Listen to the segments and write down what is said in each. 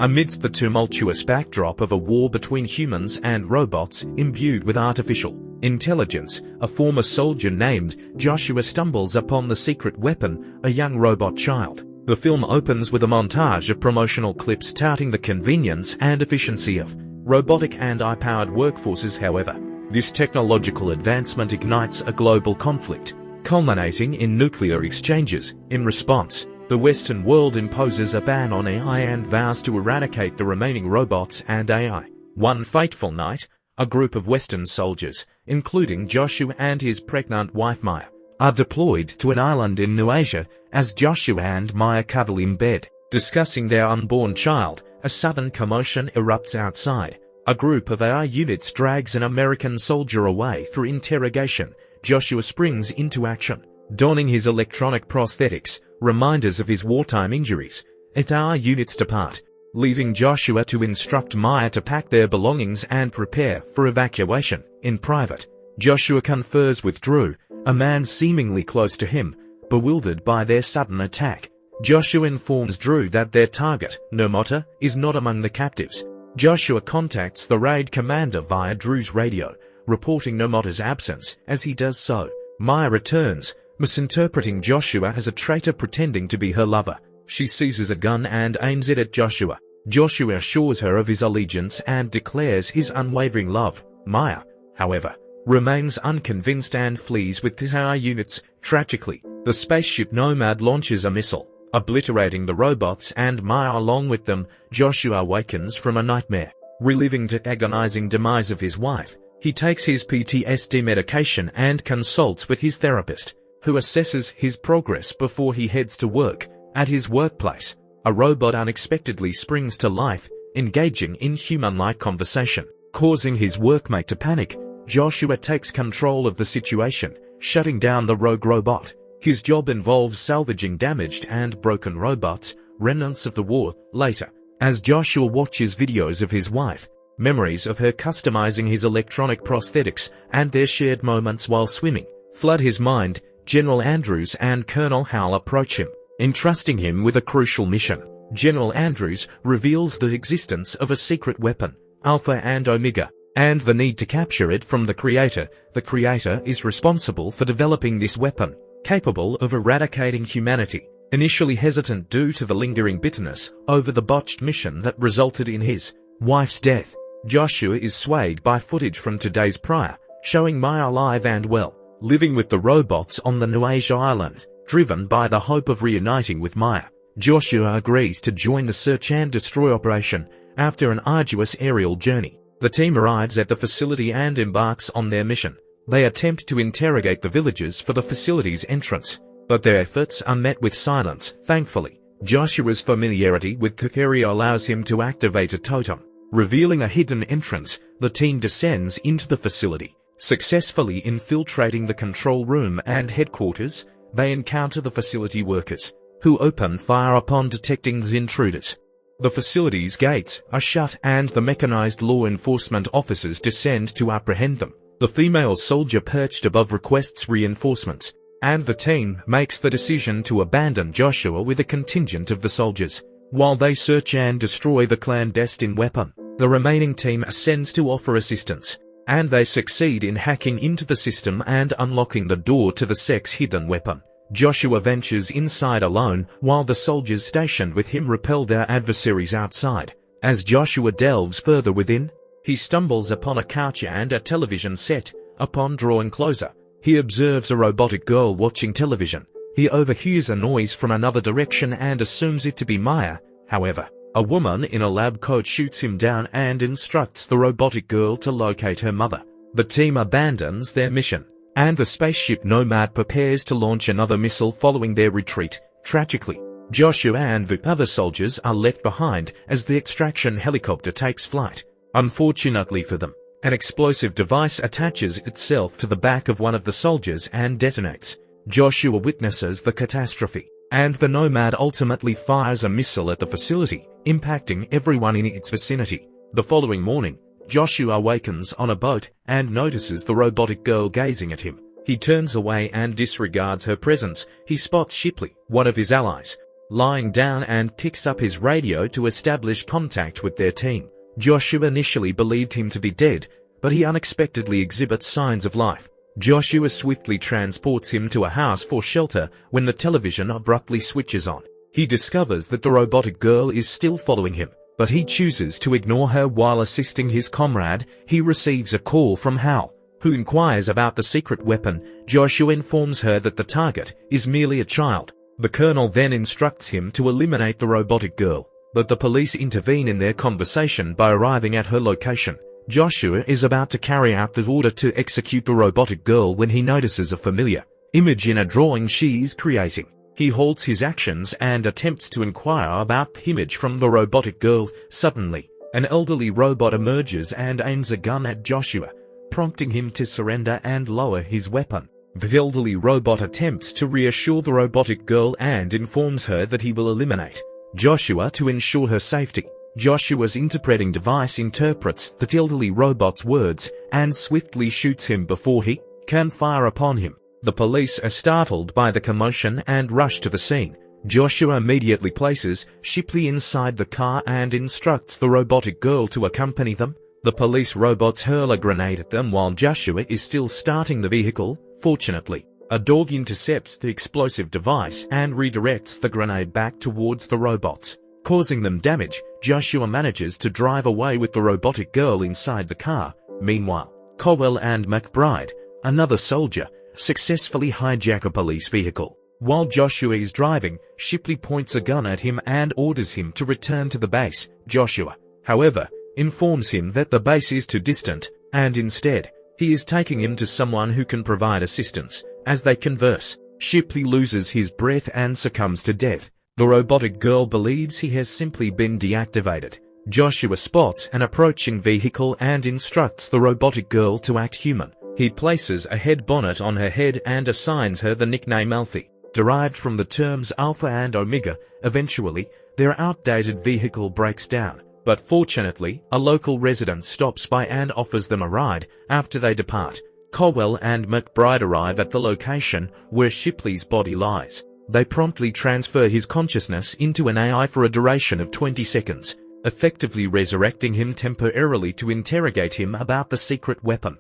Amidst the tumultuous backdrop of a war between humans and robots imbued with artificial intelligence, a former soldier named Joshua stumbles upon the secret weapon, a young robot child. The film opens with a montage of promotional clips touting the convenience and efficiency of robotic and AI-powered workforces. However, this technological advancement ignites a global conflict, culminating in nuclear exchanges. In response, the Western world imposes a ban on AI and vows to eradicate the remaining robots and AI. One fateful night, a group of Western soldiers, including Joshua and his pregnant wife Maya, are deployed to an island in New Asia. As Joshua and Maya cuddle in bed, discussing their unborn child, a sudden commotion erupts outside. A group of AI units drags an American soldier away for interrogation. Joshua springs into action, donning his electronic prosthetics, reminders of his wartime injuries. AI units depart, leaving Joshua to instruct Maya to pack their belongings and prepare for evacuation. In private, Joshua confers with Drew, a man seemingly close to him, bewildered by their sudden attack. Joshua informs Drew that their target, Nomota, is not among the captives. Joshua contacts the raid commander via Drew's radio, reporting Nomota's absence. As he does so, Maya returns, misinterpreting Joshua as a traitor pretending to be her lover. She seizes a gun and aims it at Joshua. Joshua assures her of his allegiance and declares his unwavering love. Maya, however, remains unconvinced and flees with his AI units. Tragically, the spaceship Nomad launches a missile, obliterating the robots and Maya along with them. Joshua awakens from a nightmare, reliving the agonizing demise of his wife. He takes his PTSD medication and consults with his therapist, who assesses his progress before he heads to work. At his workplace, a robot unexpectedly springs to life, engaging in human-like conversation. Causing his workmate to panic, Joshua takes control of the situation, shutting down the rogue robot. His job involves salvaging damaged and broken robots, remnants of the war. Later, as Joshua watches videos of his wife, memories of her customizing his electronic prosthetics and their shared moments while swimming flood his mind. General Andrews and Colonel Howell approach him, entrusting him with a crucial mission. General Andrews reveals the existence of a secret weapon, Alpha and Omega, and the need to capture it from the Creator. The Creator is responsible for developing this weapon, capable of eradicating humanity. Initially hesitant due to the lingering bitterness over the botched mission that resulted in his wife's death, Joshua is swayed by footage from 2 days prior, showing Maya alive and well, living with the robots on the New Asia island. Driven by the hope of reuniting with Maya, Joshua agrees to join the search and destroy operation. After an arduous aerial journey, the team arrives at the facility and embarks on their mission. They attempt to interrogate the villagers for the facility's entrance, but their efforts are met with silence. Thankfully, Joshua's familiarity with the area allows him to activate a totem, revealing a hidden entrance. The team descends into the facility, successfully infiltrating the control room and headquarters. They encounter the facility workers, who open fire upon detecting the intruders. The facility's gates are shut and the mechanized law enforcement officers descend to apprehend them. The female soldier perched above requests reinforcements, and the team makes the decision to abandon Joshua with a contingent of the soldiers. While they search and destroy the clandestine weapon, the remaining team ascends to offer assistance, and they succeed in hacking into the system and unlocking the door to the sex-hidden weapon. Joshua ventures inside alone, while the soldiers stationed with him repel their adversaries outside. As Joshua delves further within, he stumbles upon a couch and a television set. Upon drawing closer, he observes a robotic girl watching television. He overhears a noise from another direction and assumes it to be Maya. However, a woman in a lab coat shoots him down and instructs the robotic girl to locate her mother. The team abandons their mission, and the spaceship Nomad prepares to launch another missile following their retreat. Tragically, Joshua and the other soldiers are left behind as the extraction helicopter takes flight. Unfortunately for them, an explosive device attaches itself to the back of one of the soldiers and detonates. Joshua witnesses the catastrophe, and the Nomad ultimately fires a missile at the facility, impacting everyone in its vicinity. The following morning, Joshua awakens on a boat and notices the robotic girl gazing at him. He turns away and disregards her presence. He spots Shipley, one of his allies, lying down and picks up his radio to establish contact with their team. Joshua initially believed him to be dead, but he unexpectedly exhibits signs of life. Joshua swiftly transports him to a house for shelter when the television abruptly switches on. He discovers that the robotic girl is still following him, but he chooses to ignore her while assisting his comrade. He receives a call from Hal, who inquires about the secret weapon. Joshua informs her that the target is merely a child. The colonel then instructs him to eliminate the robotic girl, but the police intervene in their conversation by arriving at her location. Joshua is about to carry out the order to execute the robotic girl when he notices a familiar image in a drawing she is creating. He halts his actions and attempts to inquire about the image from the robotic girl. Suddenly, an elderly robot emerges and aims a gun at Joshua, prompting him to surrender and lower his weapon. The elderly robot attempts to reassure the robotic girl and informs her that he will eliminate Joshua to ensure her safety. Joshua's interpreting device interprets the elderly robot's words and swiftly shoots him before he can fire upon him. The police are startled by the commotion and rush to the scene. Joshua immediately places Shipley inside the car and instructs the robotic girl to accompany them. The police robots hurl a grenade at them while Joshua is still starting the vehicle. Fortunately, a dog intercepts the explosive device and redirects the grenade back towards the robots, causing them damage. Joshua manages to drive away with the robotic girl inside the car. Meanwhile, Cowell and McBride, another soldier, successfully hijack a police vehicle. While Joshua is driving, Shipley points a gun at him and orders him to return to the base. Joshua, however, informs him that the base is too distant, and instead, he is taking him to someone who can provide assistance. As they converse, Shipley loses his breath and succumbs to death. The robotic girl believes he has simply been deactivated. Joshua spots an approaching vehicle and instructs the robotic girl to act human. He places a head bonnet on her head and assigns her the nickname Alfie, derived from the terms Alpha and Omega. Eventually, their outdated vehicle breaks down, but fortunately, a local resident stops by and offers them a ride. After they depart, Cowell and McBride arrive at the location where Shipley's body lies. They promptly transfer his consciousness into an AI for a duration of 20 seconds, effectively resurrecting him temporarily to interrogate him about the secret weapon.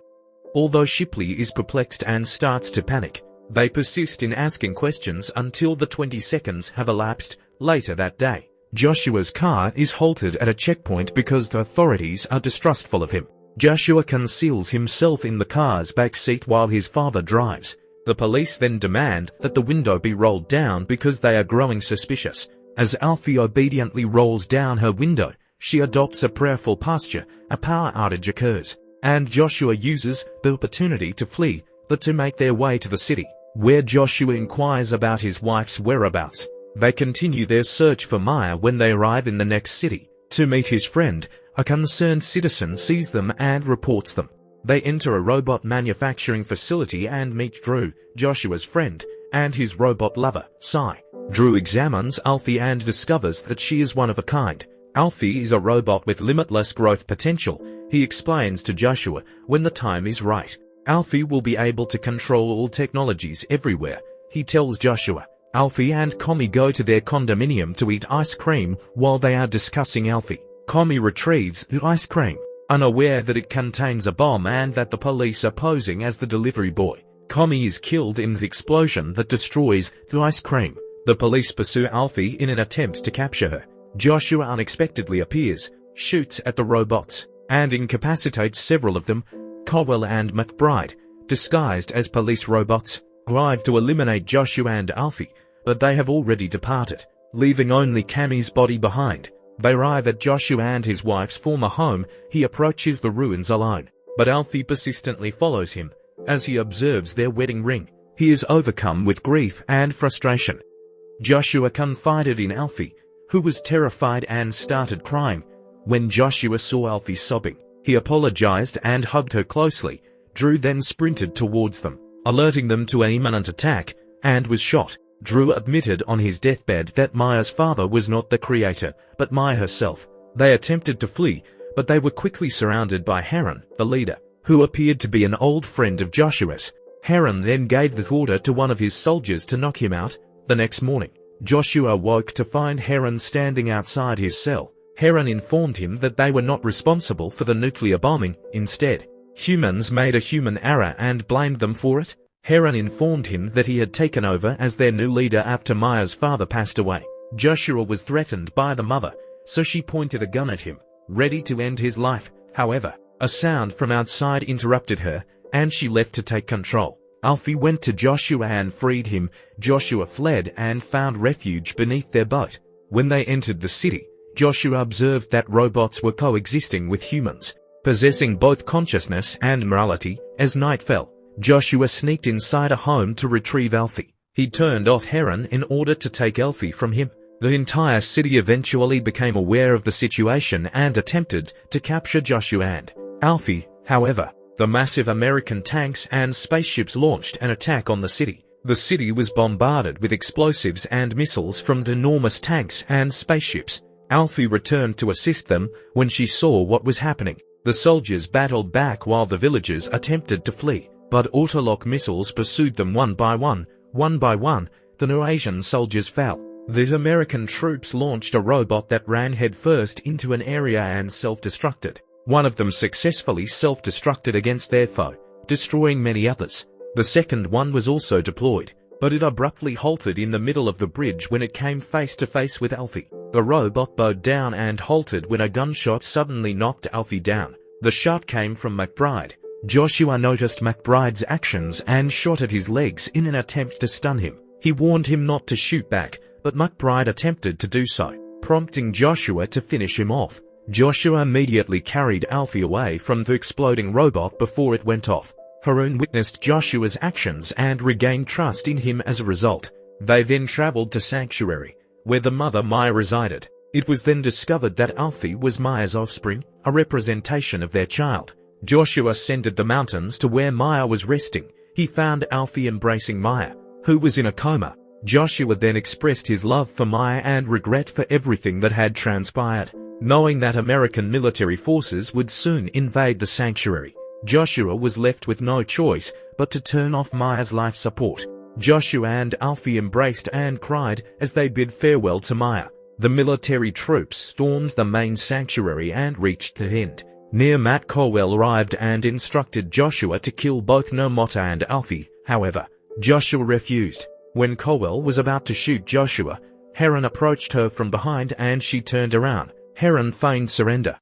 Although Shipley is perplexed and starts to panic, they persist in asking questions until the 20 seconds have elapsed. Later that day, Joshua's car is halted at a checkpoint because the authorities are distrustful of him. Joshua conceals himself in the car's back seat while his father drives. The police then demand that the window be rolled down because they are growing suspicious. As Alfie obediently rolls down her window, she adopts a prayerful posture. A power outage occurs, and Joshua uses the opportunity to flee. The two make their way to the city, where Joshua inquires about his wife's whereabouts. They continue their search for Maya. When they arrive in the next city to meet his friend, a concerned citizen sees them and reports them. They enter a robot manufacturing facility and meet Drew, Joshua's friend, and his robot lover, Cy. Drew examines Alfie and discovers that she is one of a kind. Alfie is a robot with limitless growth potential. He explains to Joshua when the time is right, Alfie will be able to control all technologies everywhere. He tells Joshua. Alfie and Comey go to their condominium to eat ice cream. While they are discussing Alfie, Comey retrieves the ice cream, unaware that it contains a bomb and that the police are posing as the delivery boy. Comey is killed in the explosion that destroys the ice cream. The police pursue Alfie in an attempt to capture her. Joshua unexpectedly appears, shoots at the robots, and incapacitates several of them. Cowell and McBride, disguised as police robots, arrive to eliminate Joshua and Alfie, but they have already departed, leaving only Cammy's body behind. They arrive at Joshua and his wife's former home. He approaches the ruins alone, but Alfie persistently follows him. As he observes their wedding ring, he is overcome with grief and frustration. Joshua confided in Alfie, who was terrified and started crying. When Joshua saw Alfie sobbing, he apologized and hugged her closely. Drew then sprinted towards them, alerting them to an imminent attack, and was shot. Drew admitted on his deathbed that Maya's father was not the creator, but Maya herself. They attempted to flee, but they were quickly surrounded by Heron, the leader, who appeared to be an old friend of Joshua's. Heron then gave the order to one of his soldiers to knock him out. The next morning, Joshua woke to find Heron standing outside his cell. Heron informed him that they were not responsible for the nuclear bombing. Instead, humans made a human error and blamed them for it. Heron informed him that he had taken over as their new leader after Maya's father passed away. Joshua was threatened by the mother, so she pointed a gun at him, ready to end his life. However, a sound from outside interrupted her, and she left to take control. Alfie went to Joshua and freed him. Joshua fled and found refuge beneath their boat. When they entered the city, Joshua observed that robots were coexisting with humans, possessing both consciousness and morality. As night fell, Joshua sneaked inside a home to retrieve Alfie. He turned off Heron in order to take Alfie from him. The entire city eventually became aware of the situation and attempted to capture Joshua and Alfie. However, the massive American tanks and spaceships launched an attack on the city. The city was bombarded with explosives and missiles from the enormous tanks and spaceships. Alfie returned to assist them when she saw what was happening. The soldiers battled back while the villagers attempted to flee, but autolock missiles pursued them one by one. One by one, the Eurasian soldiers fell. The American troops launched a robot that ran headfirst into an area and self-destructed. One of them successfully self-destructed against their foe, destroying many others. The second one was also deployed, but it abruptly halted in the middle of the bridge when it came face to face with Alfie. The robot bowed down and halted when a gunshot suddenly knocked Alfie down. The shot came from McBride. Joshua noticed McBride's actions and shot at his legs in an attempt to stun him. He warned him not to shoot back, but McBride attempted to do so, prompting Joshua to finish him off. Joshua immediately carried Alfie away from the exploding robot before it went off. Haroon witnessed Joshua's actions and regained trust in him as a result. They then traveled to Sanctuary, where the mother Maya resided. It was then discovered that Alfie was Maya's offspring, a representation of their child. Joshua ascended the mountains to where Maya was resting. He found Alfie embracing Maya, who was in a coma. Joshua then expressed his love for Maya and regret for everything that had transpired. Knowing that American military forces would soon invade the sanctuary, Joshua was left with no choice but to turn off Maya's life support. Joshua and Alfie embraced and cried as they bid farewell to Maya. The military troops stormed the main sanctuary and reached the end. Near Matt Colwell arrived and instructed Joshua to kill both Nomota and Alfie. However, Joshua refused. When Colwell was about to shoot Joshua, Heron approached her from behind and she turned around. Heron feigned surrender.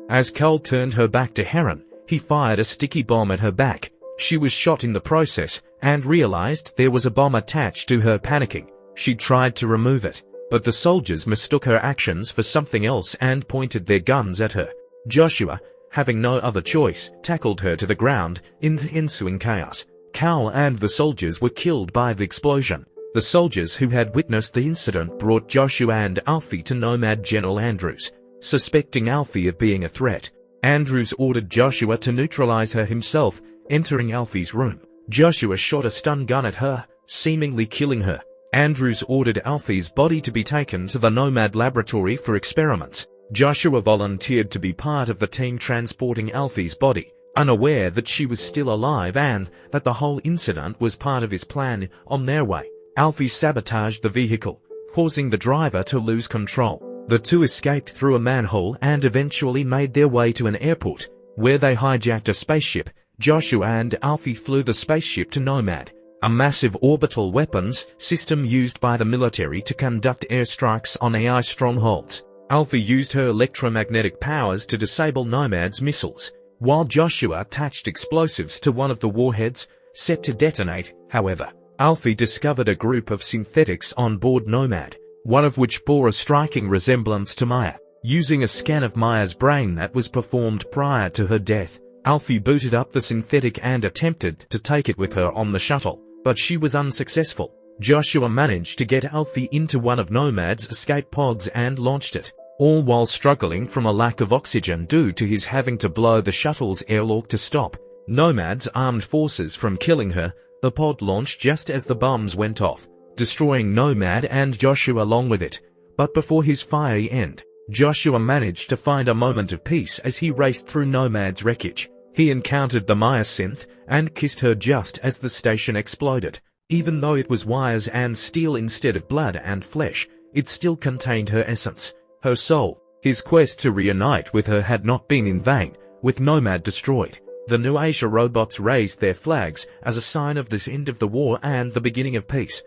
As Cole turned her back to Heron, he fired a sticky bomb at her back. She was shot in the process and realized there was a bomb attached to her. Panicking, she tried to remove it, but the soldiers mistook her actions for something else and pointed their guns at her. Joshua, having no other choice, tackled her to the ground. In the ensuing chaos, Cole and the soldiers were killed by the explosion. The soldiers who had witnessed the incident brought Joshua and Alfie to Nomad General Andrews. Suspecting Alfie of being a threat, Andrews ordered Joshua to neutralize her himself. Entering Alfie's room, Joshua shot a stun gun at her, seemingly killing her. Andrews ordered Alfie's body to be taken to the Nomad laboratory for experiments. Joshua volunteered to be part of the team transporting Alfie's body, unaware that she was still alive and that the whole incident was part of his plan. On their way, Alfie sabotaged the vehicle, causing the driver to lose control. The two escaped through a manhole and eventually made their way to an airport, where they hijacked a spaceship. Joshua and Alfie flew the spaceship to Nomad, a massive orbital weapons system used by the military to conduct airstrikes on AI strongholds. Alfie used her electromagnetic powers to disable Nomad's missiles, while Joshua attached explosives to one of the warheads, set to detonate. However, Alfie discovered a group of synthetics on board Nomad, one of which bore a striking resemblance to Maya. Using a scan of Maya's brain that was performed prior to her death, Alfie booted up the synthetic and attempted to take it with her on the shuttle, but she was unsuccessful. Joshua managed to get Alfie into one of Nomad's escape pods and launched it, all while struggling from a lack of oxygen due to his having to blow the shuttle's airlock to stop Nomad's armed forces from killing her. The pod launched just as the bombs went off, destroying Nomad and Joshua along with it. But before his fiery end, Joshua managed to find a moment of peace as he raced through Nomad's wreckage. He encountered the Maya synth and kissed her just as the station exploded. Even though it was wires and steel instead of blood and flesh, it still contained her essence, her soul. His quest to reunite with her had not been in vain. With Nomad destroyed, the New Asia robots raised their flags as a sign of this end of the war and the beginning of peace.